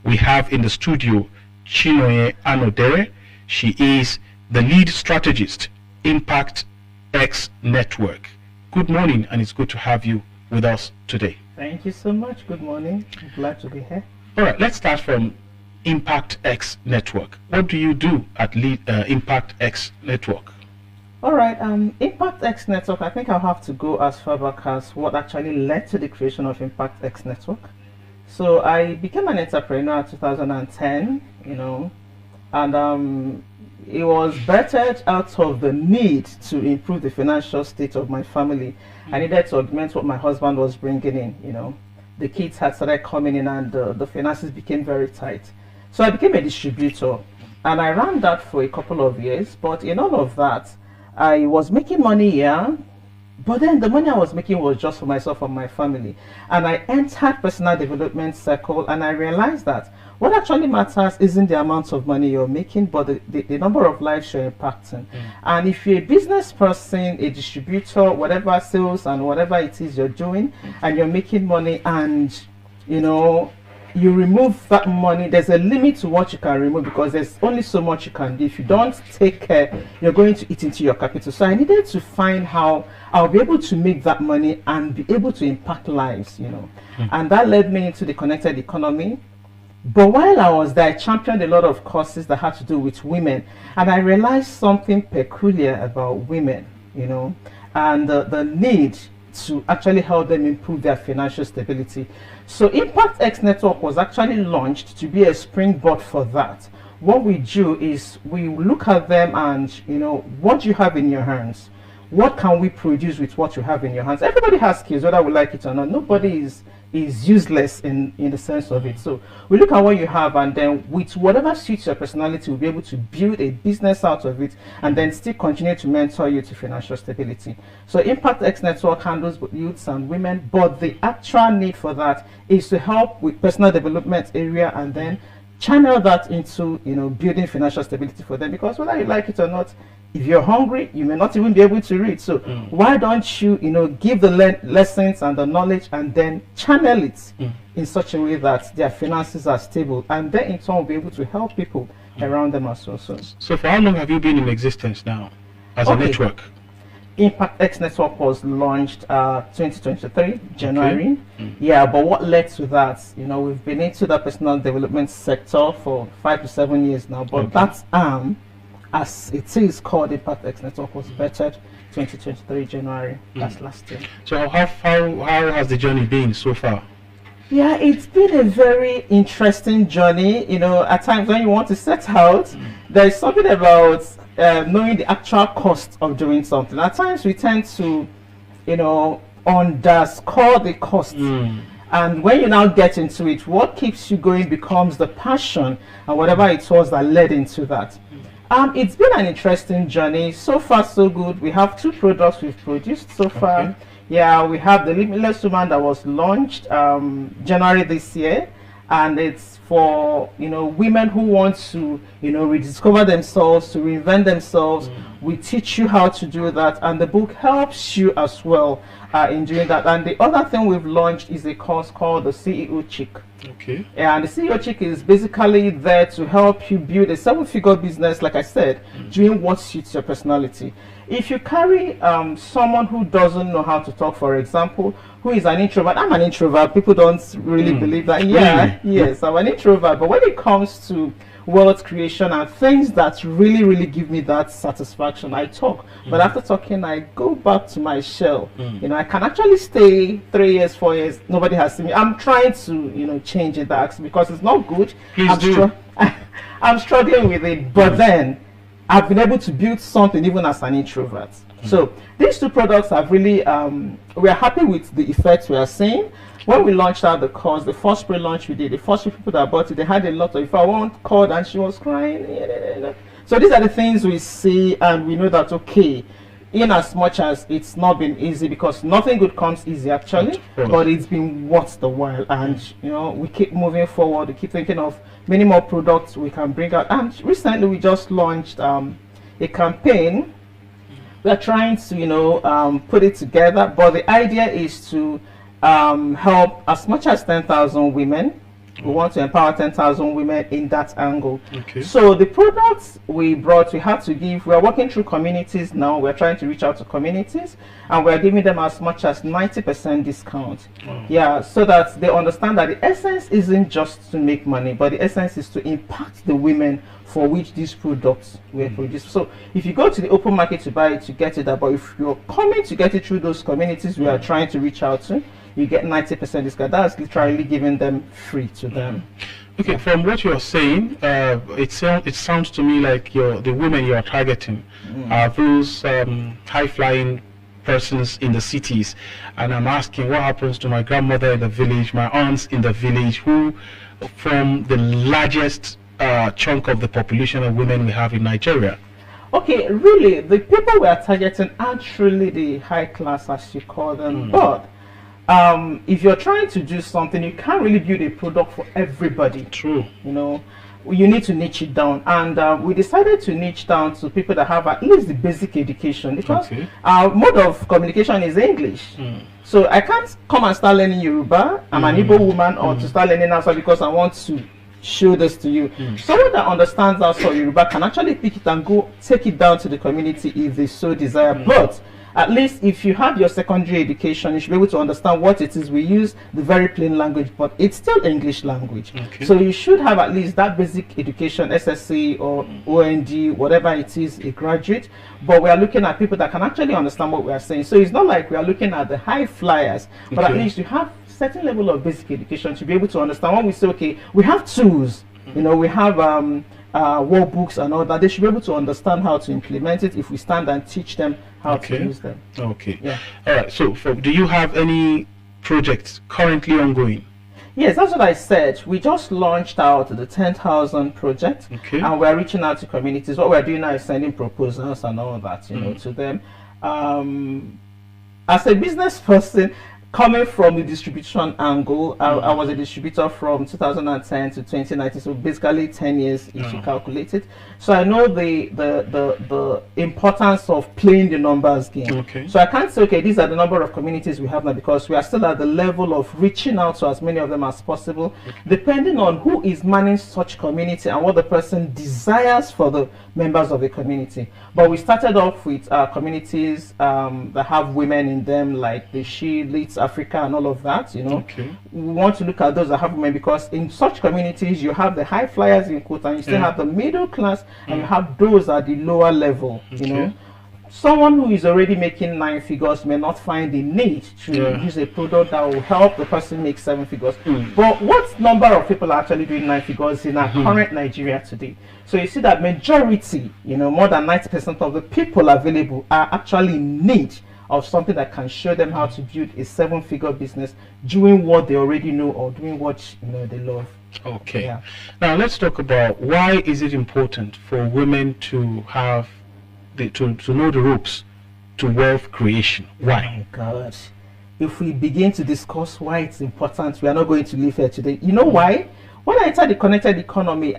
we have in the studio Chinonye Anodere. She is the lead strategist, Impact X Network. Good morning, and it's good to have you with us today. Thank you so much. Good morning. I'm glad to be here. All right, let's start from Impact X Network. What do you do at Impact X Network? All right, Impact X Network, I think I'll have to go as far back as what actually led to the creation of Impact X Network. So I became an entrepreneur in 2010, and it was birthed out of the need to improve the financial state of my family. I needed to augment what my husband was bringing in, The kids had started coming in and the finances became very tight. So I became a distributor, and I ran that for a couple of years. But in all of that, I was making money here, but then the money I was making was just for myself and my family. And I entered personal development circle, and I realized that what actually matters isn't the amount of money you're making, but the number of lives you're impacting. And if you're a business person, a distributor, whatever sales and whatever it is you're doing, and you're making money, and you remove that money, there's a limit to what you can remove, because there's only so much you can do. If you don't take care, you're going to eat into your capital. So I needed to find how I'll be able to make that money and be able to impact lives, And that led me into the connected economy. But while I was there, I championed a lot of courses that had to do with women, and I realized something peculiar about women, and the need to actually help them improve their financial stability. So Impact X Network was actually launched to be a springboard for that. What we do is we look at them and, what you have in your hands. What can we produce with what you have in your hands? Everybody has skills, whether we like it or not. Nobody is useless in the sense of it. So we look at what you have, and then with whatever suits your personality, we'll be able to build a business out of it, and then still continue to mentor you to financial stability. So Impact X Network handles both youths and women, but the actual need for that is to help with personal development area, and then channel that into building financial stability for them. Because whether you like it or not, if you're hungry, you may not even be able to read. So why don't you, give the lessons and the knowledge, and then channel it in such a way that their finances are stable, and then in turn will be able to help people around them as well. So for how long have you been in existence now as a network? Impact X Network was launched 2023 January. Yeah, but what led to that? We've been into the personal development sector for 5 to 7 years now, but that's as it is called, Impact X Network was bettered 2023 January. That's last year. So how has the journey been so far? Yeah, it's been a very interesting journey. At times when you want to set out, there is something about knowing the actual cost of doing something. At times we tend to, underscore the cost. And when you now get into it, what keeps you going becomes the passion and whatever it was that led into that. It's been an interesting journey. So far, so good. We have 2 products we've produced so far. Yeah, we have the Limitless Woman that was launched January this year, and it's for women who want to rediscover themselves, to reinvent themselves. We teach you how to do that, and the book helps you as well in doing that. And the other thing we've launched is a course called the CEO Chick. Okay. And the CEO Chick is basically there to help you build a 7-figure business, like I said, doing what suits your personality. If you carry someone who doesn't know how to talk, for example, who is an introvert. I'm an introvert. People don't really believe that. Yeah, yes, I'm an introvert. But when it comes to wealth creation and things that really give me that satisfaction, I talk. But after talking, I go back to my shell. I can actually stay 3 years, 4 years. Nobody has seen me. I'm trying to change it, because it's not good. I'm struggling with it. But then I've been able to build something even as an introvert. So these 2 products have really, we are happy with the effects we are seeing. When we launched out the course, the first pre-launch we did, the first few people that bought it, they had a lot of, if I want called and she was crying. So these are the things we see, and we know that, okay, in as much as it's not been easy, because nothing good comes easy actually, but it's been worth the while. And we keep moving forward, we keep thinking of many more products we can bring out. And recently we just launched a campaign. We are trying to put it together, but the idea is to help as much as 10,000 women We want to empower 10,000 women in that angle. Okay. So the products we brought, we had to give, we are working through communities now. We're trying to reach out to communities, and we're giving them as much as 90% discount. Wow. Yeah, so that they understand that the essence isn't just to make money, but the essence is to impact the women for which these products were produced. So if you go to the open market to buy it, you get it there, but if you're coming to get it through those communities we are trying to reach out to, you get 90% discount. That's literally giving them free to them. Okay, from what you're saying, it sounds to me like the women you are targeting are those high-flying persons in the cities, and I'm asking what happens to my grandmother in the village, my aunts in the village, who form the largest chunk of the population of women we have in Nigeria. Okay, really, the people we are targeting aren't really the high class, as you call them, but if you're trying to do something, you can't really build a product for everybody. True. You know, you need to niche it down, and we decided to niche down to people that have at least the basic education, because our mode of communication is English. So I can't come and start learning Yoruba. I'm an Igbo woman, or to start learning Hausa because I want to show this to you. Someone that understands Hausa or Yoruba can actually pick it and go take it down to the community if they so desire. But at least if you have your secondary education, you should be able to understand what it is we use, the very plain language, but it's still English language. So you should have at least that basic education, SSC or OND, whatever it is, a graduate. But we are looking at people that can actually understand what we are saying. So it's not like we are looking at the high flyers, but at least you have certain level of basic education to be able to understand when we say, okay, we have tools, you know, we have workbooks and all that. They should be able to understand how to implement it if we stand and teach them how to use them. Okay. Yeah. All right. So, do you have any projects currently ongoing? Yes, that's what I said. We just launched out the 10,000 project, and we're reaching out to communities. What we're doing now is sending proposals and all that, you know, to them. As a business person, coming from the distribution angle, I was a distributor from 2010 to 2019, so basically 10 years if you calculate it. So I know the importance of playing the numbers game. So I can't say, okay, these are the number of communities we have now, because we are still at the level of reaching out to as many of them as possible, depending on who is managing such community and what the person desires for the members of the community. But we started off with communities that have women in them, like the She Leads Africa and all of that, you know. We want to look at those that have women, because in such communities you have the high flyers in quote, and you still have the middle class, and you have those at the lower level, you know. Someone who is already making 9 figures may not find the need to use a product that will help the person make 7 figures. But what number of people are actually doing 9 figures in our current Nigeria today? So you see that majority, you know, more than 90% of the people available are actually in need of something that can show them how to build a 7-figure business, doing what they already know or doing what, you know, they love. Now let's talk about why is it important for women to have to know the ropes to wealth creation. Why? Oh my God, if we begin to discuss why it's important, we are not going to live here today. You know why? When I entered the connected economy,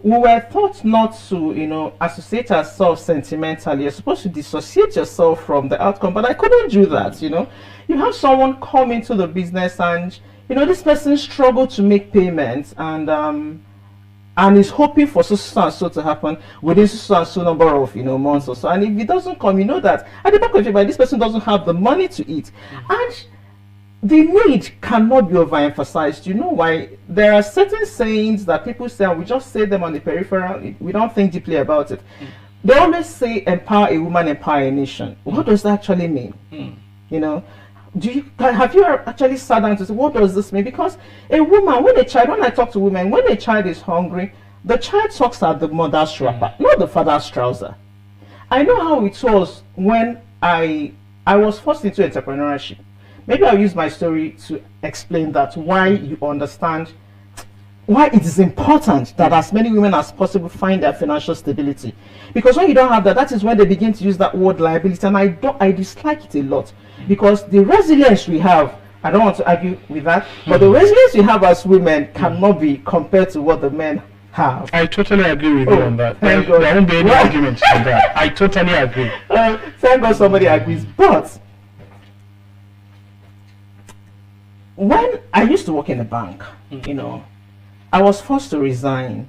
we were taught not to, you know, associate ourselves sentimentally. You're supposed to dissociate yourself from the outcome, but I couldn't do that. You know, you have someone come into the business and, you know, this person struggled to make payments, and is hoping for so and so to happen within so and so number of, you know, months or so. And if it doesn't come, you know that at the back of your mind, this person doesn't have the money to eat, and the need cannot be overemphasized. You know why? There are certain sayings that people say, and we just say them on the peripheral. We don't think deeply about it. They always say, "Empower a woman, empower a nation." What does that actually mean? You know, have you actually sat down to say, what does this mean? Because a woman, when I talk to women, when a child is hungry, the child sucks at the mother's wrapper, not the father's trouser. I know how it was when I was forced into entrepreneurship. Maybe I'll use my story to explain that, why you understand why it is important that as many women as possible find their financial stability. Because when you don't have that, that is when they begin to use that word liability, and I dislike it a lot, because the resilience we have, I don't want to argue with that, but the resilience we have as women cannot be compared to what the men have. I totally agree with you on that. There God. won't be any arguments on that. I totally agree. Thank God somebody agrees. But when I used to work in a bank, you know, I was forced to resign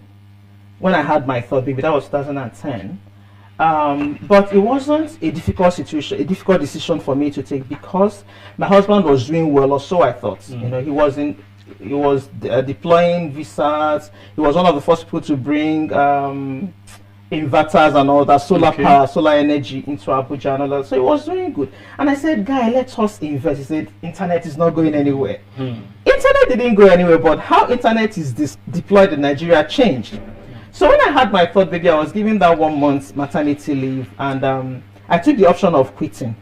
when I had my third baby. That was 2010. But it wasn't a difficult situation, a difficult decision for me to take, because my husband was doing well, or so I thought. You know, he was deploying visas. He was one of the first people to bring inverters and all that, solar power, solar energy into Abuja and all that. So he was doing good. And I said, guy, let us invest. He said, internet is not going anywhere. Internet didn't go anywhere, but how internet is deployed in Nigeria changed. So when I had my third baby, I was given that 1 month maternity leave, and I took the option of quitting.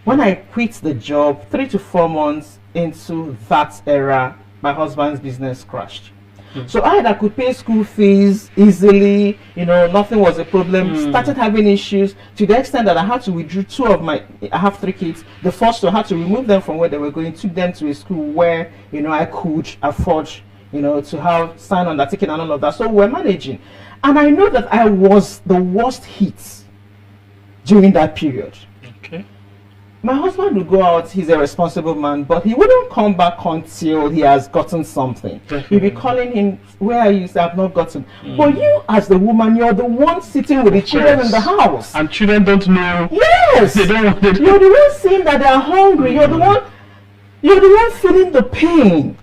When I quit the job, 3 to 4 months into that era, my husband's business crashed. So I could pay school fees easily, you know, nothing was a problem. Started having issues to the extent that I had to withdraw 2 of my, I have 3 kids. The first 2, I had to remove them from where they were going, took them to a school where, you know, I could afford, you know, to have sign on that ticket and all of that. So we're managing. And I know that I was the worst hit during that period. Okay. My husband would go out, he's a responsible man, but he wouldn't come back until he has gotten something. You'll be calling him, where are you? Say, I've not gotten. But you, as the woman, you're the one sitting with the children in the house. And children don't know. Yes! You're the one seeing that they're hungry. You're the one feeling the pain.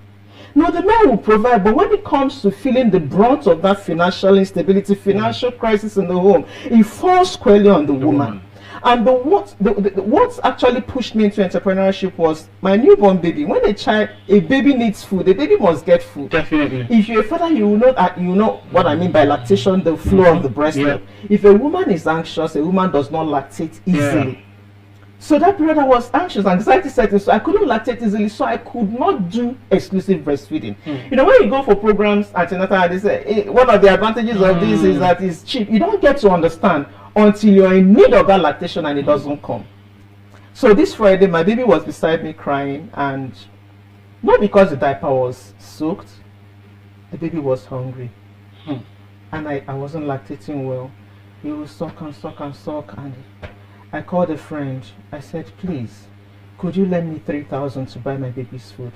No, the man will provide, but when it comes to feeling the brunt of that financial instability, financial crisis in the home, it falls squarely on the woman. And what actually pushed me into entrepreneurship was my newborn baby. When a baby needs food, a baby must get food. Definitely. If you're a father, you know what I mean by lactation, the flow of the breast milk. If a woman is anxious, a woman does not lactate easily. So that period I was anxious, anxiety set in, so I couldn't lactate easily, so I could not do exclusive breastfeeding. You know, when you go for programs at antenatal, they say one of the advantages of this is that it's cheap. You don't get to understand until you're in need of that lactation and it doesn't come. So this Friday, my baby was beside me crying, and not because the diaper was soaked, the baby was hungry. And I wasn't lactating well. He would suck and suck and suck, and I called a friend. I said, please, could you lend me 3,000 to buy my baby's food?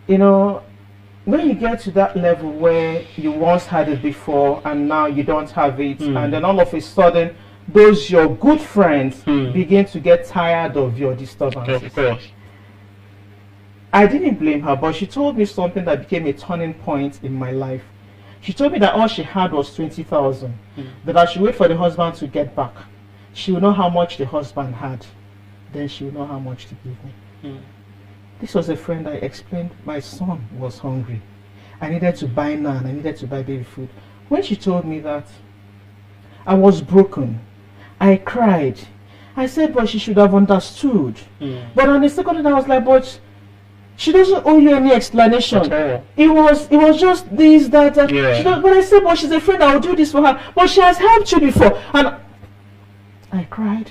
You know, when you get to that level where you once had it before and now you don't have it, and then all of a sudden those your good friends begin to get tired of your disturbances. Of course. I didn't blame her, but she told me something that became a turning point in my life. She told me that all she had was 20,000, that I should wait for the husband to get back. She will know how much the husband had, then she will know how much to give me. This was a friend. I explained my son was hungry. I needed to buy naan, I needed to buy baby food. When she told me that, I was broken. I cried. I said, but she should have understood. But on the second day, I was like, but she doesn't owe you any explanation. It was just this, that. But I said, but she's a friend, I will do this for her. But she has helped you before. And I cried.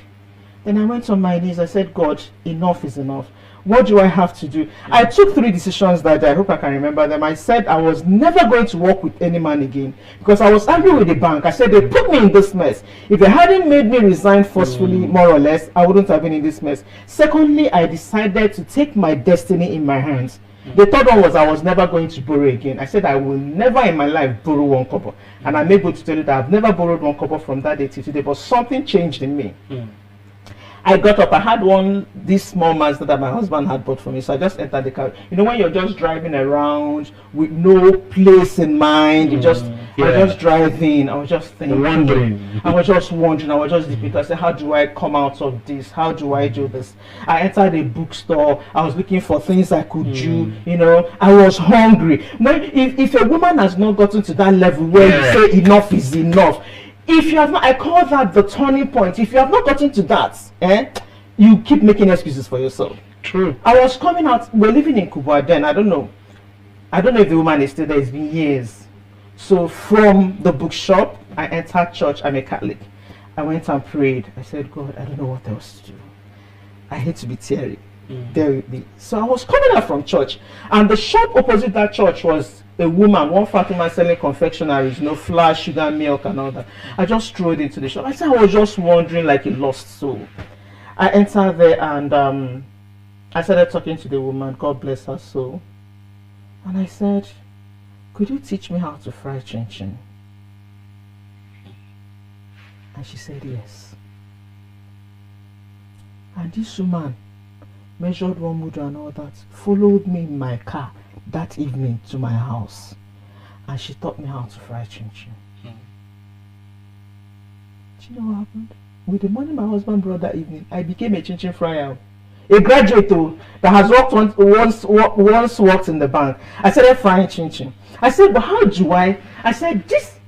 Then I went on my knees. I said, God, enough is enough. What do I have to do? I took 3 decisions that day. I hope I can remember them. I said I was never going to work with any man again because I was angry with the bank. I said they put me in this mess. If they hadn't made me resign forcefully, more or less, I wouldn't have been in this mess. Secondly, I decided to take my destiny in my hands. The third one was I was never going to borrow again. I said I will never in my life borrow 1 kobo. And I'm able to tell you that I've never borrowed 1 kobo from that day to today, but something changed in me. I got up. I had this small Mazda that my husband had bought for me. So I just entered the car. You know, when you're just driving around with no place in mind, I was just driving. I was just thinking. I was just wondering. I was just deep. I said, how do I come out of this? How do I do this? I entered a bookstore. I was looking for things I could do. You know, I was hungry. If a woman has not gotten to that level where you say enough is enough, if you have not, I call that the turning point. If you have not gotten to that, you keep making excuses for yourself. True. I was coming out. We're living in Kubwa then. I don't know if the woman is still there. It's been years. So from the bookshop, I entered church. I'm a Catholic. I went and prayed. I said, God, I don't know what else to do. I hate to be teary. There with me. So I was coming out from church, and the shop opposite that church was a woman, one Fatima selling confectionaries, flour, sugar, milk, and all that. I just strode into the shop. I said I was just wandering like a lost soul. I entered there and I started talking to the woman. God bless her soul. And I said, could you teach me how to fry chin chin? And she said yes. And this woman measured one mudu and all that, followed me in my car that evening to my house, and she taught me how to fry chin chin. Do you know what happened? With the money my husband brought that evening, I became a chin chin fryer. A graduate that has once worked in the bank. I started frying chin chin. I said, but how do I said, this,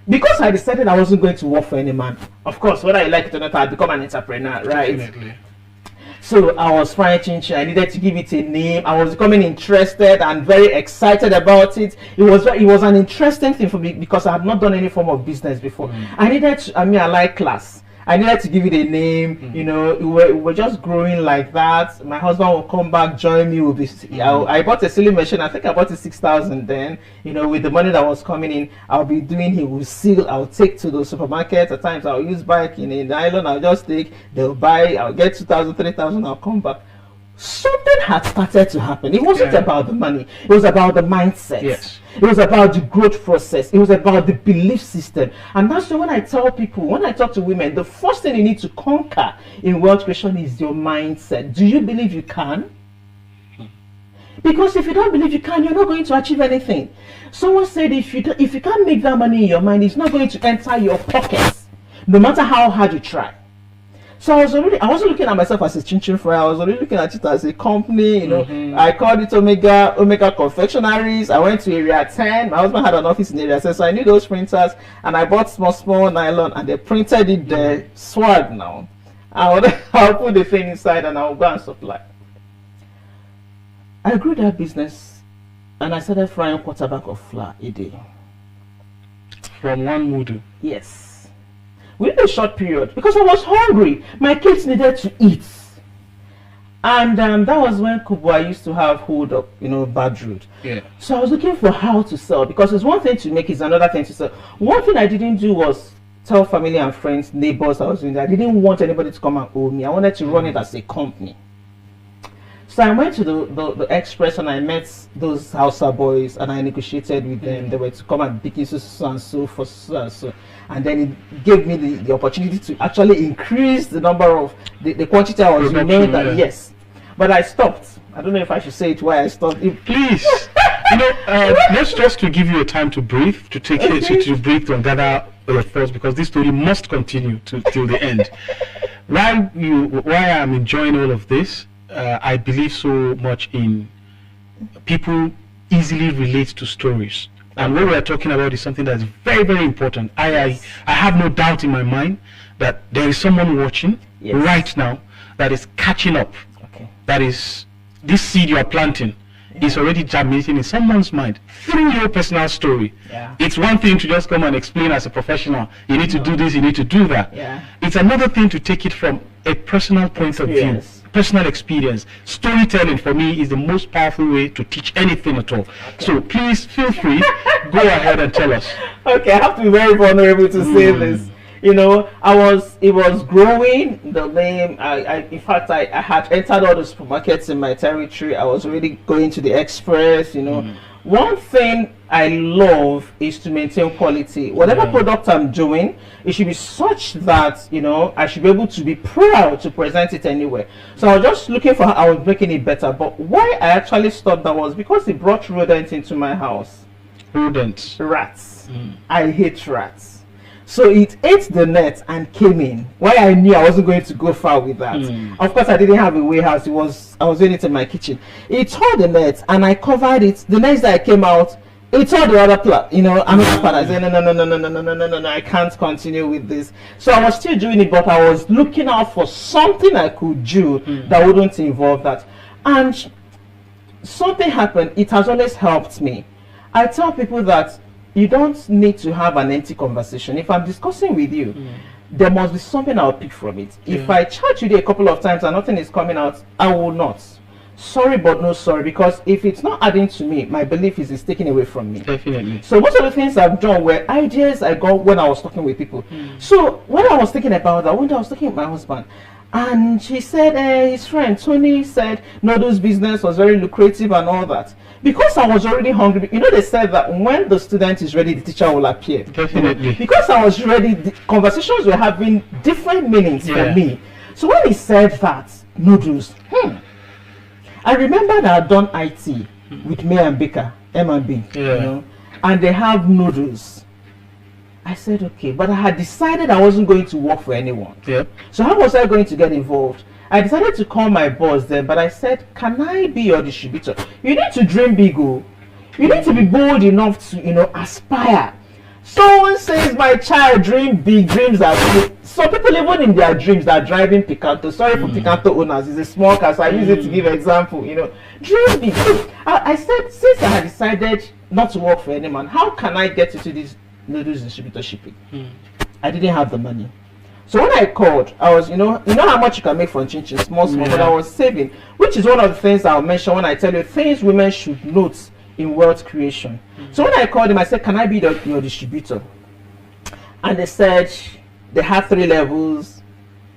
because I decided I wasn't going to work for any man. Of course, whether I like it or not, I'd become an entrepreneur, right? Definitely. So I was frying chin chin. I needed to give it a name. I was becoming interested and very excited about it. It was an interesting thing for me because I had not done any form of business before. I like class. I needed to give it a name. You know, we were just growing like that. My husband will come back, join me. I bought a silly machine. I think I bought it 6,000 then. You know, with the money that was coming in, I'll be doing. He will seal. I'll take to the supermarket. At times, I'll use bike in a nylon. I'll just take. They'll buy. I'll get 2,000, 3,000. I'll come back. Something had started to happen. It wasn't about the money. It was about the mindset. Yes. It was about the growth process. It was about the belief system. And that's why when I tell people, when I talk to women, the first thing you need to conquer in wealth creation is your mindset. Do you believe you can? Because if you don't believe you can, you're not going to achieve anything. Someone said if you can't make that money in your mind, it's not going to enter your pockets, no matter how hard you try. So I wasn't looking at myself as a chin chin fryer. I was already looking at it as a company. You know, I called it Omega Confectionaries. I went to Area 10. My husband had an office in Area 10, so I knew those printers, and I bought small nylon, and they printed it there. Swag now. I'll put the thing inside, and I'll go and supply. I grew that business, and I started frying quarter bag of flour a day. From one mudu. Yes. Within a short period, because I was hungry. My kids needed to eat. And that was when Kubwa used to have hold up, you know, bad road. Yeah. So I was looking for how to sell, because it's one thing to make, it's another thing to sell. One thing I didn't do was tell family and friends, neighbors I was doing that. I didn't want anybody to come and owe me. I wanted to run it as a company. So I went to the Express, and I met those Hausa boys, and I negotiated with them. They were to come and pick so and so for so and so. And then it gave me the opportunity to actually increase the number of the quantity I was doing. Yes. But I stopped. I don't know if I should say it why I stopped. Please. You know, let's just to give you a time to breathe, to take to breathe and gather your thoughts, because this story must continue till the end. Why I'm enjoying all of this, I believe so much in people easily relate to stories. And what we are talking about is something that is very, very important. I have no doubt in my mind that there is someone watching right now that is catching up. Okay. That is, this seed you are planting is already germinating in someone's mind through your personal story. Yeah. It's one thing to just come and explain as a professional, you need to do this, you need to do that. Yeah. It's another thing to take it from a personal point of view. Personal experience. Storytelling for me is the most powerful way to teach anything at all. Okay. So please feel free, go ahead and tell us. Okay, I have to be very vulnerable to say this. You know, it was growing. The name, in fact, I had entered all the supermarkets in my territory. I was already going to the Express, you know. One thing I love is to maintain quality. Whatever product I'm doing, it should be such that, you know, I should be able to be proud to present it anywhere. So I was just looking for how I was making it better. But why I actually stopped that was because it brought rodents into my house. Rodents? Rats. I hate rats. So it ate the net and came in. Why I knew I wasn't going to go far with that. Of course, I didn't have a warehouse. I was doing it in my kitchen. It tore the net, and I covered it. The next day I came out, it tore the other part. You know, another part. I said, no, I can't continue with this. So I was still doing it, but I was looking out for something I could do that wouldn't involve that. And something happened. It has always helped me. I tell people that you don't need to have an empty conversation. If I'm discussing with you, there must be something I'll pick from it. If I chat you a couple of times and nothing is coming out, I will not. Sorry, but no sorry, because if it's not adding to me, my belief is it's taken away from me. Definitely. So most of the things I've done were ideas I got when I was talking with people. So when I was thinking about that, one day I was talking with my husband, And he said his friend Tony said noodles business was very lucrative and all that. Because I was already hungry, you know, they said that when the student is ready, the teacher will appear. Definitely. You know? Because I was ready, the conversations were having different meanings for me. So when he said that, noodles, I remember that I'd done IT with May and Baker, M&B, you know, and they have noodles. I said, okay, but I had decided I wasn't going to work for anyone. So how was I going to get involved? I decided to call my boss then, but I said, can I be your distributor? You need to dream big, oh. You need to be bold enough to, you know, aspire. Someone says, my child, dream big, dreams are big. So people even in their dreams are driving Picanto. Sorry for Picanto owners, it's a small car, so I use it to give an example, you know. Dream big. I said, since I had decided not to work for anyone, how can I get into this noodles distributorship? I didn't have the money. So when I called, I was, you know how much you can make from Chin Chin, small, but I was saving, which is one of the things I'll mention when I tell you things women should note in wealth creation. So when I called him, I said, can I be your distributor? And they said they had 3 levels.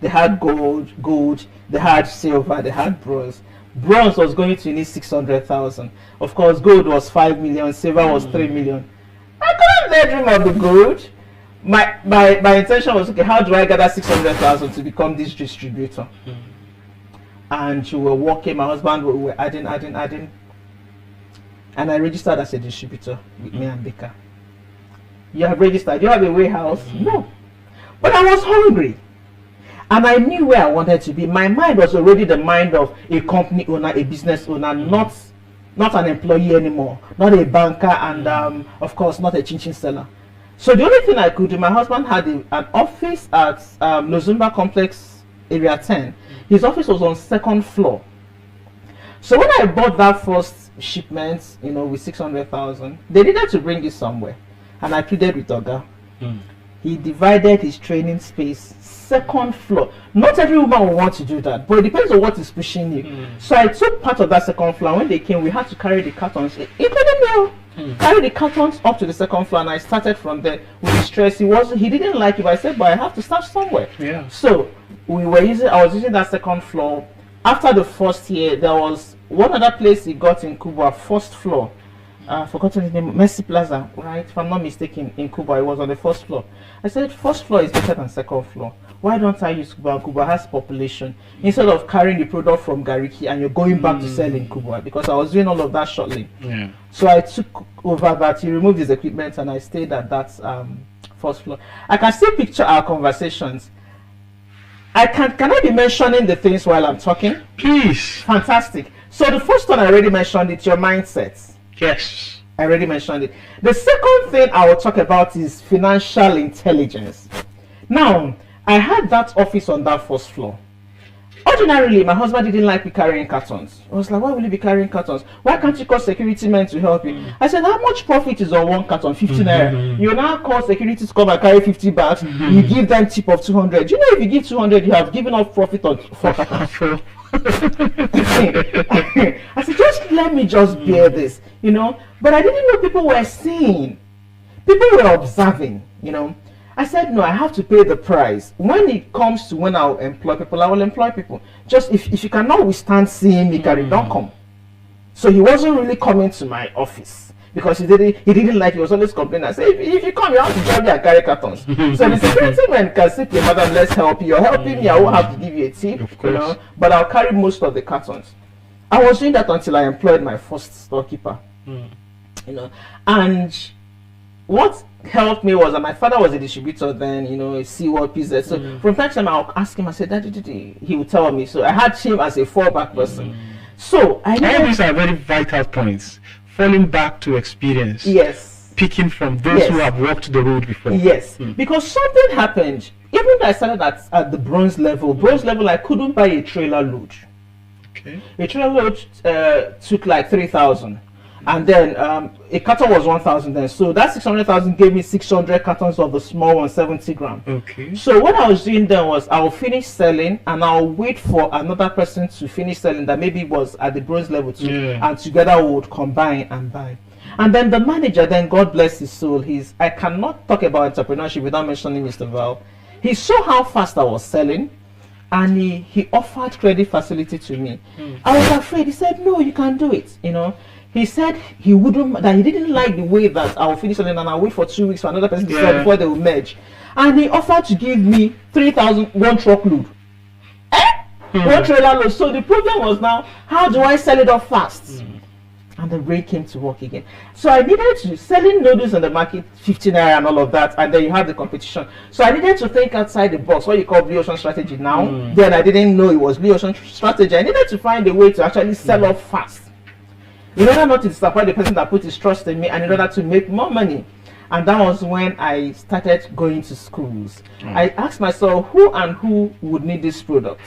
They had gold, they had silver, they had bronze. Bronze was going to need 600,000. Of course, gold was 5 million, silver was 3 million. I couldn't let dream of the gold. My intention was, okay, how do I gather 600,000 to become this distributor? And we were working, my husband, we were adding. And I registered as a distributor with me and Baker. You have registered, you have a warehouse? No. But I was hungry. And I knew where I wanted to be. My mind was already the mind of a company owner, a business owner, not an employee anymore, not a banker, and of course not a chin-chin seller. So the only thing I could do, my husband had an office at Lozumba Complex, Area 10. His office was on 2nd floor. So when I bought that first shipment, you know, with 600,000, they needed to bring it somewhere. And I pleaded with Oga. He divided his training space, 2nd floor. Not every woman will want to do that, but it depends on what is pushing you. So I took part of that 2nd floor. When they came, we had to carry the cartons, including me, carry the cartons up to the 2nd floor, and I started from there with the stress. He didn't like it, but I said, but I have to start somewhere. So I was using that 2nd floor. After the first year, there was one other place he got in Cuba, 1st floor. Forgotten his name, Mercy Plaza, right? If I'm not mistaken, in Cuba, it was on the 1st floor. I said, 1st floor is better than 2nd floor. Why don't I use Cuba? Cuba has population. Instead of carrying the product from Gariki and you're going back to sell in Cuba, because I was doing all of that shortly. So I took over that. He removed his equipment and I stayed at that 1st floor. I can still picture our conversations. Can I be mentioning the things while I'm talking? Please. Fantastic. So the first one I already mentioned, it's your mindset. Yes. I already mentioned it. The second thing I will talk about is financial intelligence. Now, I had that office on that 1st floor. Ordinarily, my husband didn't like me carrying cartons. I was like, why will you be carrying cartons? Why can't you call security men to help you? I said, how much profit is on 1 carton? 50 naira. You now call security to come and carry 50 bags. You give them tip of 200. You know, if you give 200, you have given up profit on 4 cartons. I said, just let me just bear this, you know. But I didn't know people were seeing. People were observing, you know. I said, no, I have to pay the price. When it comes to when I'll employ people, I will employ people. Just if you cannot withstand seeing me carry, don't come. So he wasn't really coming to my office because he didn't like it. He was always complaining. I said, if you come, you have to join me and carry cartons. So the security man can say, madam, let's help you. You're helping me, I won't have to give you a tip, you know, but I'll carry most of the cartons. I was doing that until I employed my first storekeeper. You know, and what helped me was that my father was a distributor then, you know, a C-World PZ. So from time to time I'll ask him, I said, Daddy, he would tell me. So I had him as a fallback person. So I know all these are very vital points. Falling back to experience. Yes. Picking from those who have walked the road before. Yes. Because something happened. Even though I started at the bronze level, I couldn't buy a trailer load. Okay. A trailer load took like 3,000. And then a carton was 1,000 then. So that 600,000 gave me 600 cartons of the small one, 70 gram. Okay. So what I was doing then was I will finish selling and I'll wait for another person to finish selling that maybe was at the bronze level too. And together we would combine and buy. And then the manager, then God bless his soul, I cannot talk about entrepreneurship without mentioning Mr. Val. He saw how fast I was selling and he offered credit facility to me. I was afraid. He said, no, you can do it, you know. He said he wouldn't, that he didn't like the way that I'll finish something and I'll wait for 2 weeks for another person to sell before they will merge. And he offered to give me 3,000, one truckload. One trailer load. So the problem was now, how do I sell it off fast? And the brain came to work again. So I needed to, selling noodles in the market, 15 naira and all of that, and then you have the competition. So I needed to think outside the box, what you call blue ocean strategy now. Then I didn't know it was blue ocean strategy. I needed to find a way to actually sell off fast, in order not to disappoint the person that put his trust in me, and in order to make more money. And that was when I started going to schools. I asked myself, who and who would need this product?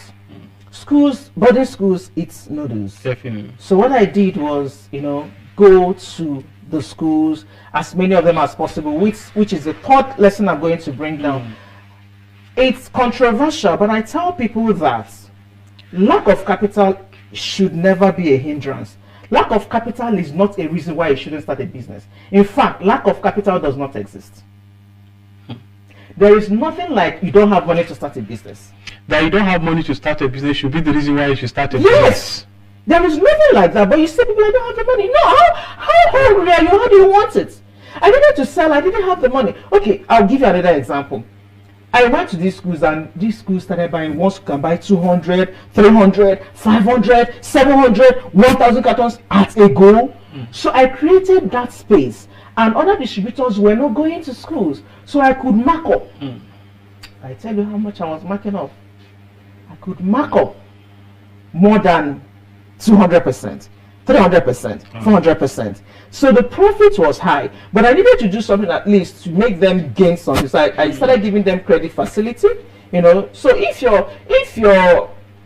Schools, boarding schools, it's noodles. Definitely. So what I did was, you know, go to the schools, as many of them as possible, which is the third lesson I'm going to bring down. It's controversial, but I tell people that lack of capital should never be a hindrance. Lack of capital is not a reason why you shouldn't start a business. In fact, lack of capital does not exist. There is nothing like you don't have money to start a business. That you don't have money to start a business should be the reason why you should start a Yes, business. there is nothing like that. But you say people, I don't have the money. No, how hungry are you? How do you want it? I needed to sell. I didn't have the money. Okay, I'll give you another example. I went to these schools, and these schools started buying. Once you can buy 200, 300, 500, 700, 1,000 cartons at a go. So I created that space, and other distributors were not going to schools, so I could mark up. I tell you how much I was marking up. I could mark up more than 200%, 300%, 400%. So the profit was high, but I needed to do something at least to make them gain something. So I started giving them credit facility, you know. So if you're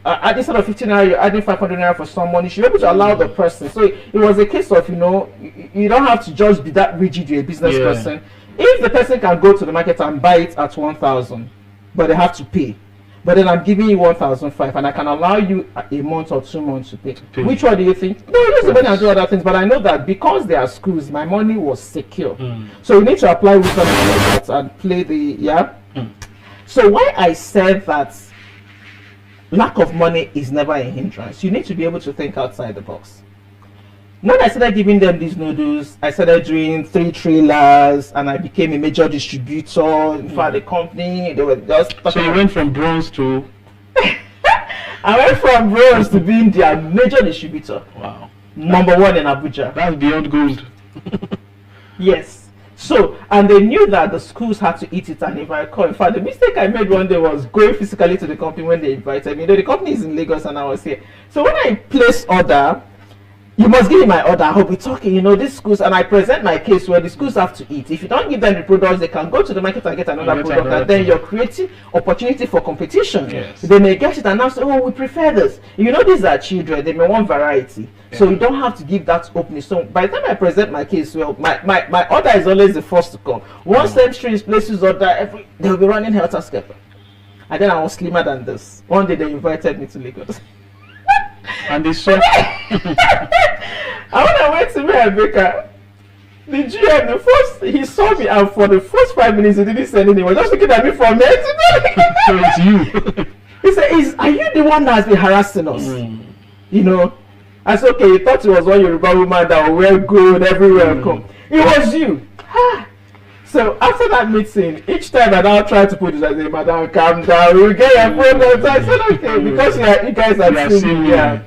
instead of 15 naira, you're adding 500 naira for someone, you should be able to allow the person. So it was a case of, you know, you don't have to just be that rigid. You're a business person. If the person can go to the market and buy it at 1,000, but they have to pay. But then I'm giving you 1,500, and I can allow you a month or 2 months to pay. Which one do you think? No, use the money and do other things. But I know that because they are schools, my money was secure. So you need to apply wisdom like that and play the So why I said that lack of money is never a hindrance. You need to be able to think outside the box. When I started giving them these noodles, I started doing 3 trailers, and I became a major distributor for the company. They were just. So you went from bronze to. I went from bronze to being their major distributor. Wow. Number 1 in Abuja. That's beyond gold. Yes. So, and they knew that the schools had to eat it, and if I call, in fact, the mistake I made one day was going physically to the company when they invited me. You know, the company is in Lagos and I was here. So when I placed order, you must give me my order. I'll be talking, you know, these schools, and I present my case where the schools have to eat. If you don't give them the products, they can go to the market and get another product, and then you're creating opportunity for competition. Yes. They may get it and now say, oh, we prefer this. You know, these are children, they may want variety. So you don't have to give that opening. So by the time I present my case, well, my order is always the first to come. Once Century places order, they'll be running helter skelter. And then I was slimmer than this. One day they invited me to Lagos. And they saw. And when I went to my baker, the GM, he saw me, and for the first 5 minutes he didn't say anything. He was just looking at me for a minute. So it's you. He said, are you the one that has been harassing us? You know? I said, okay, you thought it was one Yoruba woman that will wear gold everywhere come. It was you. So after that meeting, each time I now try to put it, I say, madam, calm down, we'll get your phone. So I said, okay, because you guys have seen me.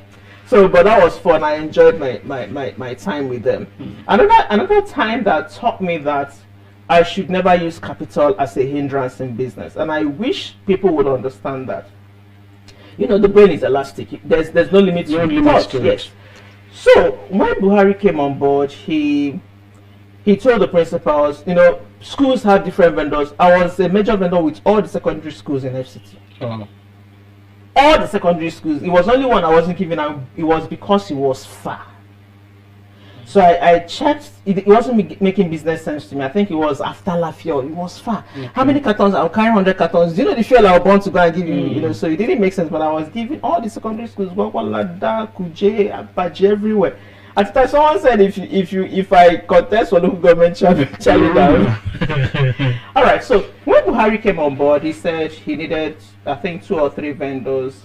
So, but that was fun. I enjoyed my time with them. Another time that taught me that I should never use capital as a hindrance in business. And I wish people would understand that. You know, the brain is elastic. There's no limit to it. Yes. So when Buhari came on board, he told the principals, you know, schools have different vendors. I was a major vendor with all the secondary schools in FCT. All the secondary schools. It was only one I wasn't giving out. It was because it was far. So I checked. It wasn't making business sense to me. I think it was after Lafayette. It was far. How many cartons? I'll carry 100 cartons. Do you know the fuel I was born to go and give you? You know, so it didn't make sense. But I was giving all the secondary schools, Gwagwalada, Kuje, Abaji, everywhere. At the time, someone said if I contest for local government challenge down. All right. So when Buhari came on board, he said he needed, I think, 2 or 3 vendors.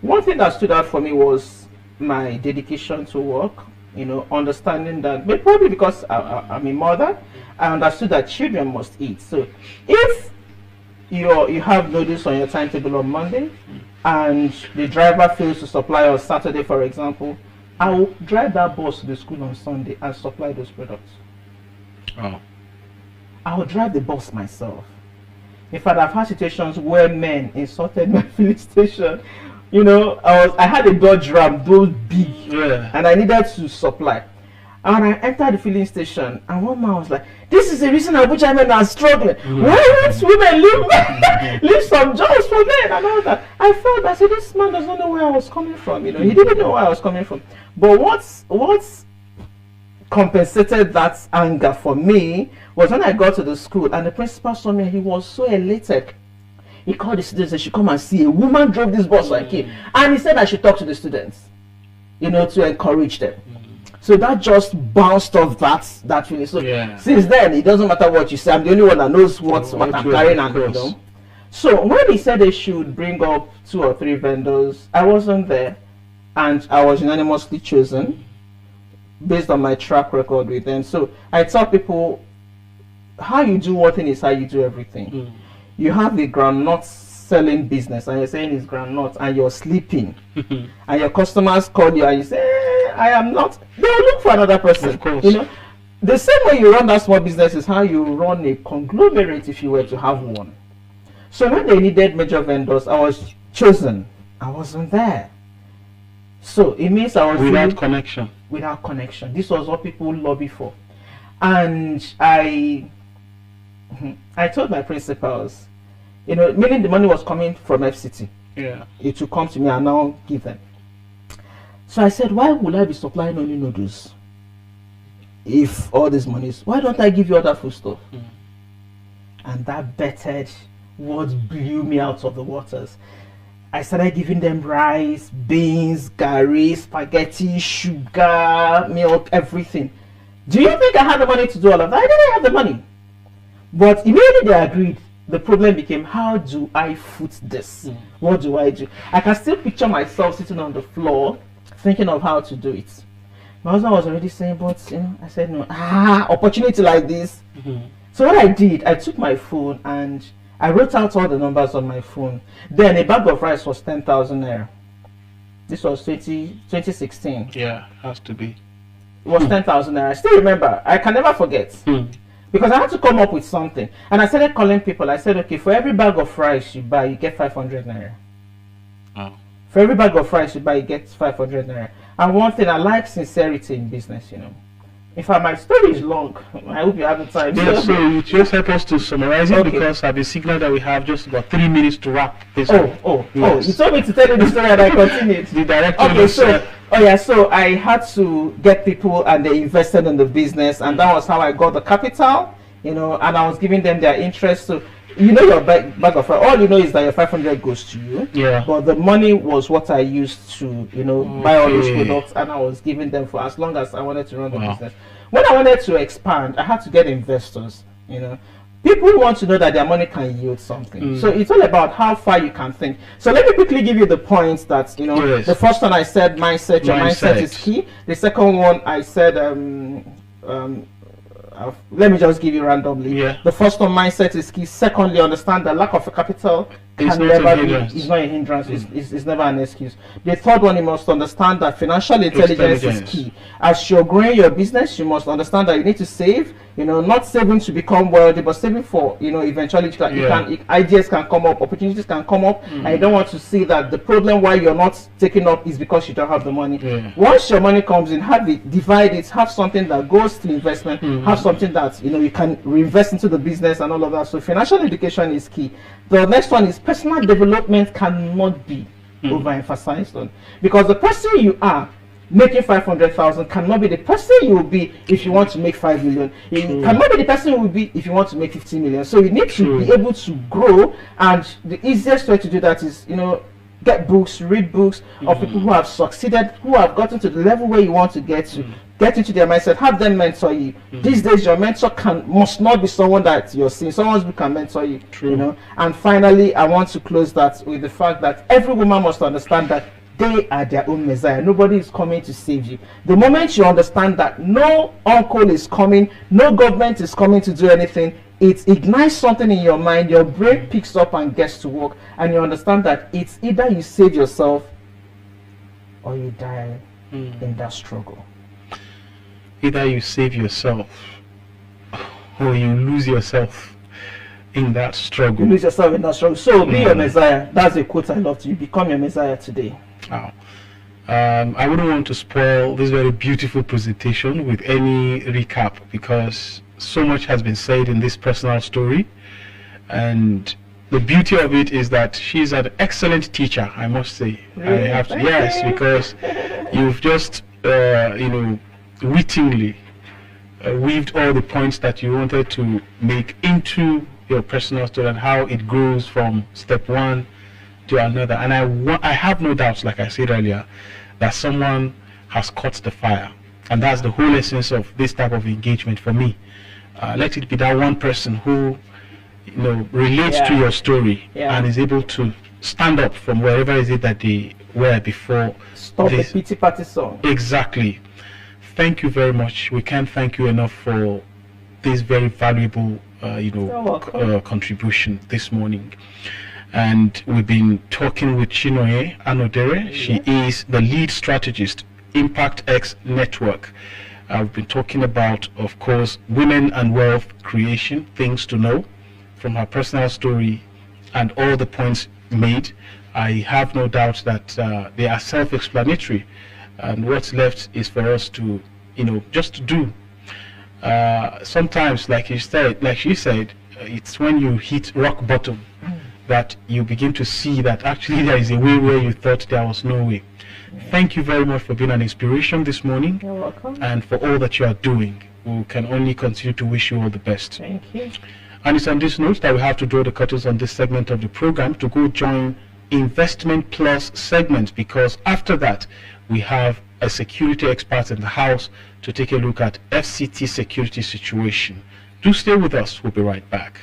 One thing that stood out for me was my dedication to work. You know, understanding that, but probably because I'm a mother, I understood that children must eat. So if you have notice on your timetable on Monday, and the driver fails to supply on Saturday, for example, I will drive that bus to the school on Sunday and supply those products. Oh. I will drive the bus myself. In fact, I've had situations where men insulted my filling station. You know, I had a Dodge Ram, those big, and I needed to supply. And I entered the filling station, and one man was like, "This is the reason Abuja men are struggling. Why won't women leave some jobs for men?" And all that. I felt that this man does not know where I was coming from. You know, he didn't know where I was coming from. But what's compensated that anger for me was when I got to the school, and the principal saw me. He was so elated. He called the students and said, "Come and see, a woman drove this bus." So I came, and he said I should talk to the students, you know, to encourage them. So that just bounced off that feeling. So since then, it doesn't matter what you say. I'm the only one that knows what I'm carrying, and you know. So when he said they should bring up 2 or 3 vendors, I wasn't there, and I was unanimously chosen based on my track record with them. So I tell people, how you do one thing is how you do everything. You have a groundnut selling business, and you're saying it's groundnut, and you're sleeping, and your customers call you, and you say, "I am not." They'll look for another person. Of course. You know, the same way you run that small business is how you run a conglomerate if you were to have one. So when they needed major vendors, I was chosen. I wasn't there. So it means I was without connection. Without connection. This was what people lobby for, and I told my principals, you know, meaning the money was coming from FCT. Yeah. It would come to me and now give them. So I said, why would I be supplying only noodles? If all this money is, why don't I give you other food stuff? And that bettered what blew me out of the waters. I started giving them rice, beans, curry, spaghetti, sugar, milk, everything. Do you think I had the money to do all of that? I didn't have the money. But immediately they agreed. The problem became, how do I foot this? What do I do? I can still picture myself sitting on the floor thinking of how to do it. My husband was already saying, but you know, I said no. Opportunity like this. So what I did, I took my phone and I wrote out all the numbers on my phone. Then a bag of rice was 10,000 naira. This was 2016. Yeah, has to be. It was 10,000 naira. I still remember. I can never forget. Because I had to come up with something. And I started calling people. I said, okay, for every bag of rice you buy, you get 500 naira. For every bag of rice you buy, you get 500 naira. And one thing, I like sincerity in business, you know. In fact, my story is long. I hope you have the time. Yeah, so you just help us to summarize it, because I've been signaled that we have just about 3 minutes to wrap this up. You told me to tell you the story and I continued. The director. Okay, so I had to get people and they invested in the business, and that was how I got the capital, you know, and I was giving them their interest. So you know, your bag of rice, all you know is that your 500 goes to you. Yeah. But the money was what I used to, you know, buy all those products, and I was giving them for as long as I wanted to run the business. When I wanted to expand, I had to get investors, you know. People want to know that their money can yield something. So it's all about how far you can think. So let me quickly give you the points that, you know, the first one I said, mindset. Your mindset is key. The second one I said, let me just give you randomly. The first one, mindset is key. Secondly, understand that lack of a capital can never be, it's not a hindrance, it's never an excuse. The third one, you must understand that financial intelligence is key. As you're growing your business, you must understand that you need to save, you know, not saving to become wealthy, but saving for, you know, eventually ideas can come up, opportunities can come up, and you don't want to see that the problem why you're not taking up is because you don't have the money. Once your money comes in, divide it, have something that goes to investment, have something that, you know, you can reinvest into the business and all of that. So financial education is key. The next one is personal development cannot be overemphasized on, because the person you are making 500,000 cannot be the person you will be if you want to make 5 million. It cannot be the person you will be if you want to make 50 million. So you need to be able to grow, and the easiest way to do that is, you know, get books, read books of people who have succeeded, who have gotten to the level where you want to get to. Get into their mindset, have them mentor you. These days, your mentor must not be someone that you're seeing. Someone who can mentor you. True. You know. And finally, I want to close that with the fact that every woman must understand that they are their own Messiah. Nobody is coming to save you. The moment you understand that no uncle is coming, no government is coming to do anything, it ignites something in your mind. Your brain picks up and gets to work, and you understand that it's either you save yourself or you die in that struggle. Either you save yourself or you lose yourself in that struggle. You lose yourself in that struggle. So be your Messiah. That's a quote I love to you. Become your Messiah today. Wow. I wouldn't want to spoil this very beautiful presentation with any recap, because so much has been said in this personal story, and the beauty of it is that she's an excellent teacher, I must say. Really? I have to, yes, because you've just wittingly weaved all the points that you wanted to make into your personal story and how it grows from step one to another. And I have no doubts, like I said earlier, that someone has caught the fire, and that's the whole essence of this type of engagement for me. Let it be that one person who relates to your story and is able to stand up from wherever is it that they were before. Stop the pity party song. Exactly. Thank you very much. We can't thank you enough for this very valuable contribution this morning. And we've been talking with Chinonye Anodere. She is the lead strategist, Impact X Network. We've been talking about, of course, women and wealth creation, things to know from her personal story and all the points made. I have no doubt that they are self-explanatory, and what's left is for us to, just to do. Sometimes, like she said, it's when you hit rock bottom that you begin to see that actually there is a way where you thought there was no way. Thank you very much for being an inspiration this morning. You're welcome. And for all that you are doing. We can only continue to wish you all the best. Thank you. And it's on this note that we have to draw the curtains on this segment of the program to go join Investment Plus segment, because after that we have a security expert in the house to take a look at FCT security situation. Do stay with us. We'll be right back.